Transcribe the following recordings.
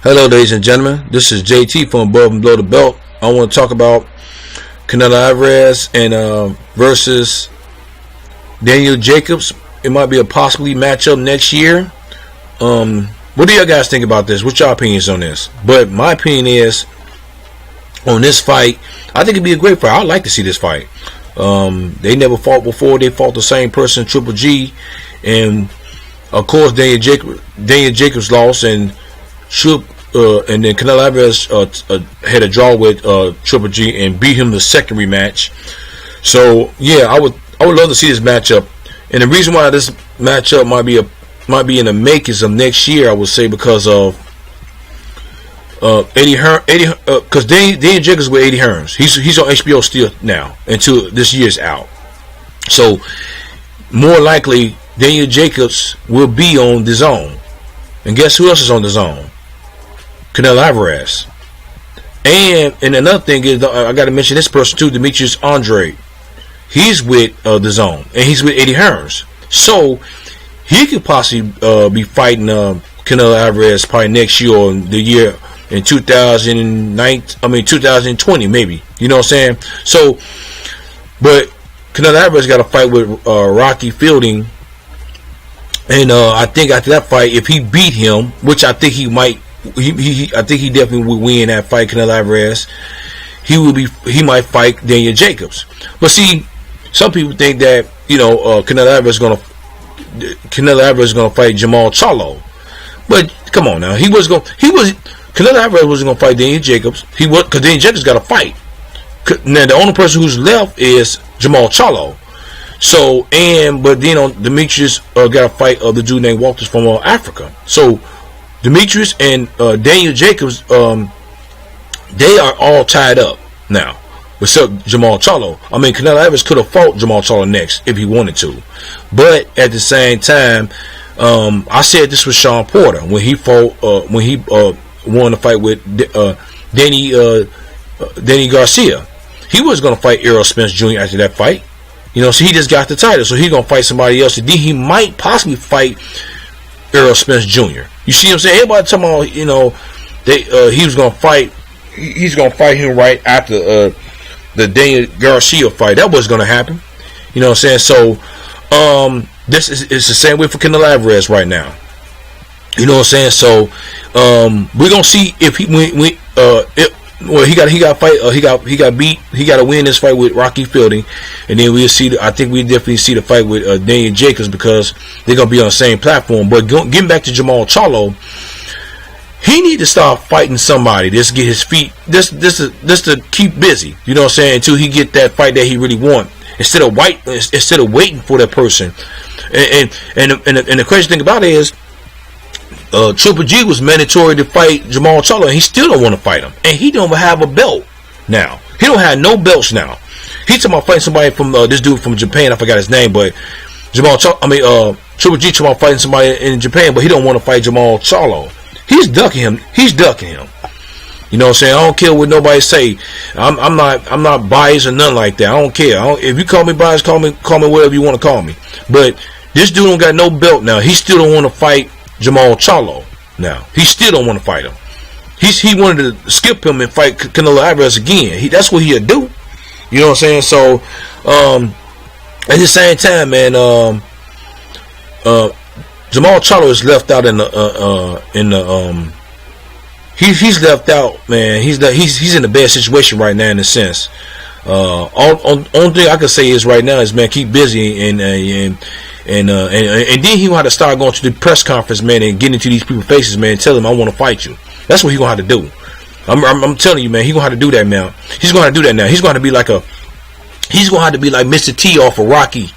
Hello, ladies and gentlemen. This is JT from Above and Below the Belt. I want to talk about Canelo Alvarez and versus Daniel Jacobs. It might be a possibly matchup next year. What do y'all guys think about this? What's your opinions on this? But my opinion is on this fight, I think it'd be a great fight. I'd like to see this fight. They never fought before. They fought the same person, Triple G, and of course Daniel Jacobs lost, and and then Canelo Alvarez had a draw with Triple G and beat him the second rematch. So yeah, I would love to see this matchup. And the reason why this matchup might be in the makings of next year, I would say, because of because Daniel Jacobs with Eddie Hearns. He's on HBO still now until this year's out. So more likely Daniel Jacobs will be on the zone. And guess who else is on the zone? Canelo Alvarez. And another thing is, I got to mention this person too, Demetrius Andre. He's with the zone, and he's with Eddie Hearns. So he could possibly be fighting Canelo Alvarez probably next year or the year in 2020 maybe. You know what I'm saying? So, but Canelo Alvarez got to fight with Rocky Fielding. And I think after that fight, if he beat him, which I think he might, I think he definitely would win that fight, Canelo Alvarez. He might fight Daniel Jacobs. But see, some people think that Canelo Alvarez is gonna fight Jamal Charlo. But come on now, Canelo Alvarez wasn't gonna fight Daniel Jacobs. Because Daniel Jacobs got to fight. Now the only person who's left is Jamal Charlo. So, but then Demetrius got to fight the dude named Walters from Africa. So Demetrius and Daniel Jacobs, they are all tied up now, except Jamal Charlo. I mean, Canelo Alvarez could have fought Jamal Charlo next if he wanted to, but at the same time, I said this was Sean Porter when he fought when he won the fight with Danny Garcia. He was going to fight Errol Spence Jr. after that fight. So he just got the title, so he's gonna fight somebody else, and then he might possibly fight Errol Spence Jr. You see what I'm saying? Everybody talking about, he was gonna fight. He's gonna fight him right after the Daniel Garcia fight. That was gonna happen. You know what I'm saying? So this is the same way for Canelo Alvarez right now. You know what I'm saying? So we're gonna see if he he got to fight. He got beat. He got to win this fight with Rocky Fielding, and then we'll see. I think we definitely see the fight with Daniel Jacobs, because they're gonna be on the same platform. But getting back to Jamal Charlo, he need to start fighting somebody. Just get his feet. Just to keep busy. You know what I'm saying? Until he get that fight that he really want. Instead of waiting for that person. And the crazy thing about it is, Triple G was mandatory to fight Jamal Charlo, and he still don't want to fight him. And he don't have a belt now. He don't have no belts now. He's talking about fighting somebody from this dude from Japan. I forgot his name, but Triple G talking about fighting somebody in Japan, but he don't want to fight Jamal Charlo. He's ducking him. You know what I'm saying? I don't care what nobody say. I'm not biased or nothing like that. I don't care. If you call me biased, call me whatever you want to call me. But this dude don't got no belt now. He still don't want to fight Jamal Charlo now. He still don't want to fight him. He wanted to skip him and fight Canelo Alvarez again. That's what he'll do. You know what I'm saying? So at the same time, man, Jamal Charlo is left out he's left out, man. He's in a bad situation right now, in a sense. Only thing I can say is right now is, man, keep busy and then he gonna have to start going to the press conference, man, and getting into these people's faces, man, and tell them I want to fight you. That's what he gonna have to do. I'm telling you, man, he gonna have to do that now. He's gonna have to do that now. He's gonna have to be like Mr. T off of Rocky.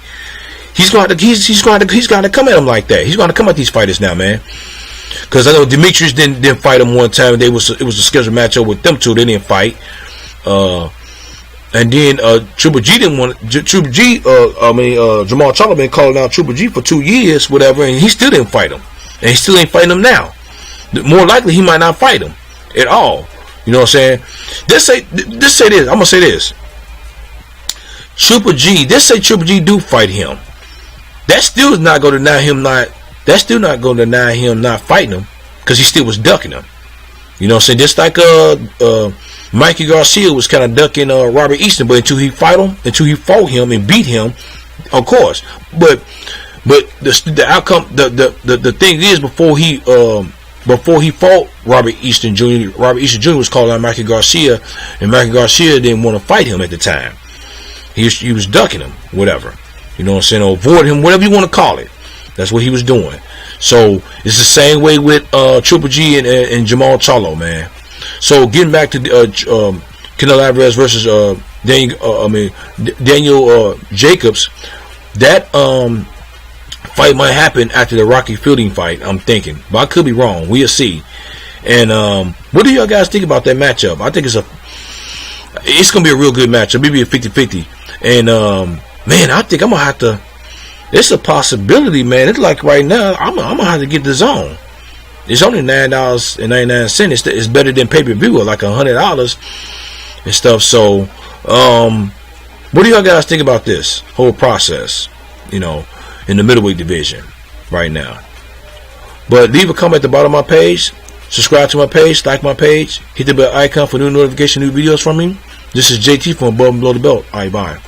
He's gonna have to come at him like that. He's gonna come at these fighters now, man. Because I know Demetrius didn't fight him one time. It was a scheduled matchup with them two. They didn't fight. And then Triple G didn't want Triple G. Jamal Charlo been calling out Triple G for 2 years, whatever, and he still didn't fight him, and he still ain't fighting him now. More likely, he might not fight him at all. You know what I'm saying? Let's say this. I'm gonna say this. Triple G. Let's say Triple G do fight him. That still is not going to deny him not. That's still not going to deny him not fighting him, because he still was ducking him. You know what I'm saying? Just like Mikey Garcia was kind of ducking Robert Easton, but until he fought him and beat him, of course. But the outcome, the thing is, before he fought Robert Easton Jr., Robert Easton Jr. was calling out Mikey Garcia, and Mikey Garcia didn't want to fight him at the time. He was ducking him, whatever. You know what I'm saying? Or avoid him, whatever you want to call it. That's what he was doing. So it's the same way with Triple G and Jamal Charlo, man. So getting back to Canelo Alvarez versus Daniel Jacobs, that fight might happen after the Rocky Fielding fight, I'm thinking, but I could be wrong. We'll see. And what do y'all guys think about that matchup? I think it's gonna be a real good matchup, maybe a 50-50. And man, I think I'm gonna have to. It's a possibility, man. It's like right now, I'm gonna have to get the zone. It's only $9.99. It's better than pay-per-view, like $100 and stuff. So, what do y'all guys think about this whole process? You know, in the middleweight division right now. But leave a comment at the bottom of my page. Subscribe to my page, like my page, hit the bell icon for new notification, new videos from me. This is JT from Above and Below the Belt. All right, bye.